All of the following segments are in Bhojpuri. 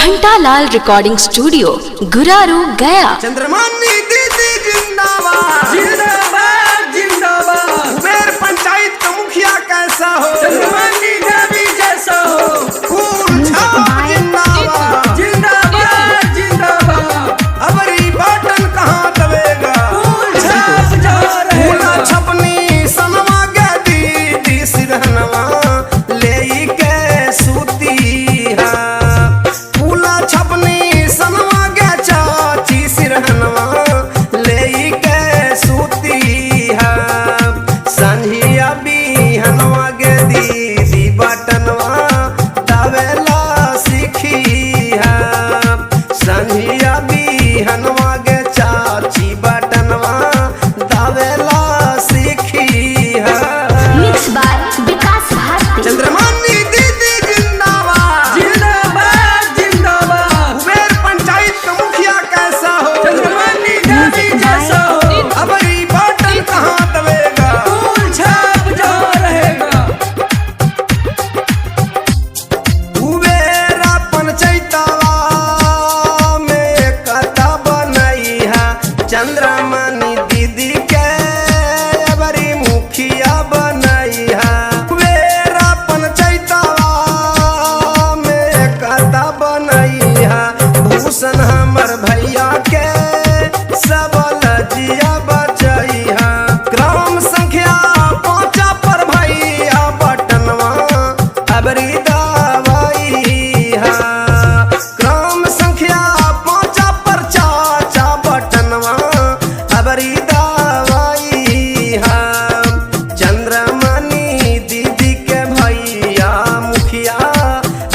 घंटालाल रिकॉर्डिंग स्टूडियो गुरारू गया। चंद्रमानी दीदी जिंदाबाद जिंदाबाद जिंदाबाद। कुबेर पंचायत का मुखिया कैसा हो, चंद्रमानी देवी जैसा हो। फूल छाप जिंदाबाद जिंदाबाद जिंदाबाद। अबरी बटन कहाँ दबेगा, फूल छाप जा रहे फूला छपनी सनवा गे दीदी सिरहनवा ले के सूती है, फूला छपनी सनवा गे चाची सिरहनवा ले के सूती है, संझिया बिहनवा गे दीदी बटनवा दबेला सीखी है, संझिया बिहनवा गे चाची बटनवा दबेला सीखी है। मिक्स बाय विकास भारती। चंद्रमानी दीदी जिंदाबाद जिंदाबाद जिंदाबाद। कुबेर पंचायत का मुखिया कैसा हो, चंद्रमानी देवी जैसा हो। अबरी बटन कहाँ दबेगा, फूल छाप जा रहेगा। कुबेर पंचायतवा में कथा बनाई है, चंद्रमानी दीदी के अबरी मुखिया बनाई है, कुबेर पंचायतवा में कथा बनाई है, भूषण हमर भैया के सब लजिया बचाई है, ग्राम संख्या 5 पर भैया बटनवा अबरी दवाई है, ग्राम संख्या 5 पर चाचा बटनवा अबरी दवाई है, चंद्रमानी दीदी के भैया मुखिया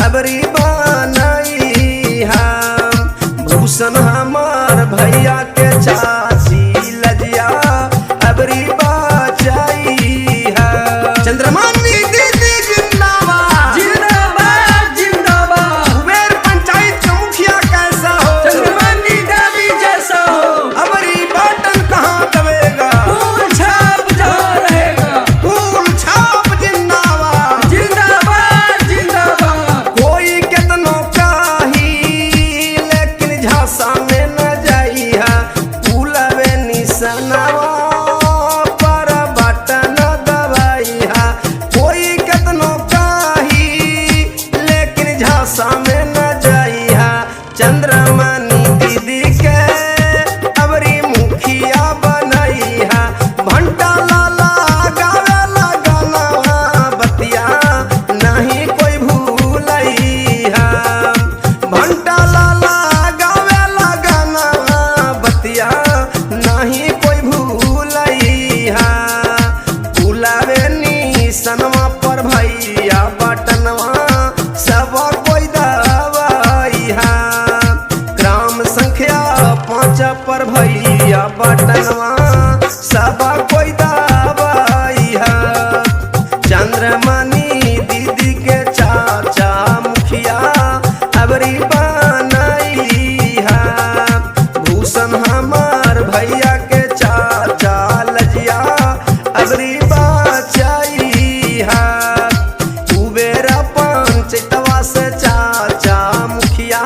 अबरी बनाई है, भूषण हमार भैया के चाची लजिया अबरी बचाई है। चंद्रमानी दीदी जिंदाबाद जिंदाबाद जिंदाबाद। कुबेर पंचायत का मुखिया कैसा हो, चंद्रमानी देवी जैसा हो। अबरी बटन कहाँ दबेगा, फूल छाप जा रहेगा। फूल छाप जिंदाबाद जिंदाबाद जिंदाबाद। कोई कितनो काही लेकिन झांसा में न जाई है, फूलवे निशानवा पर बटन दबाई है, कोई कितनो काही लेकिन झांसा में न जाई है, चंद्रमानी दीदी के अबरी मुखिया बनाई है, भंटा लाला गावेला गानवा बतिया नहीं कोई भूलई है, भंटा लाला गावेला गानवा बतिया नहीं कोई भूलई है, भूलावे निसनवा पर भैया बटनवा सब कोई दवाई है, ग्राम संख्या 5 पर भैया बटनवा सब कोई दवाई है, चंद्रमानी दीदी के चाचा मुखिया अबरी बनाई है, भूषण हमार भैया के चाचा लजिया अबरी बचाई है, कुबेर पंचायतवा से चाचा मुखिया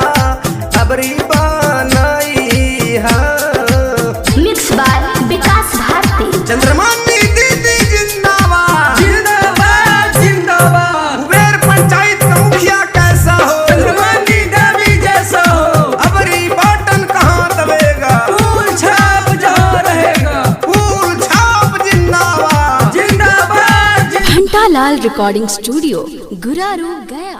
अबरी बनाई है। मिक्स बाय विकास भारती। चंद्रमानी दीदी जिंदाबाद जिंदाबाद जिंदाबाद। कुबेर पंचायत का मुखिया कैसा हो, चंद्रमानी देवी जैसा हो। अबरी बटन कहाँ दबेगा, फूल छाप जा रहेगा। फूल छाप जिंदाबाद जिंदाबाद घंटालाल रिकॉर्डिंग स्टूडियो गुरारू गया।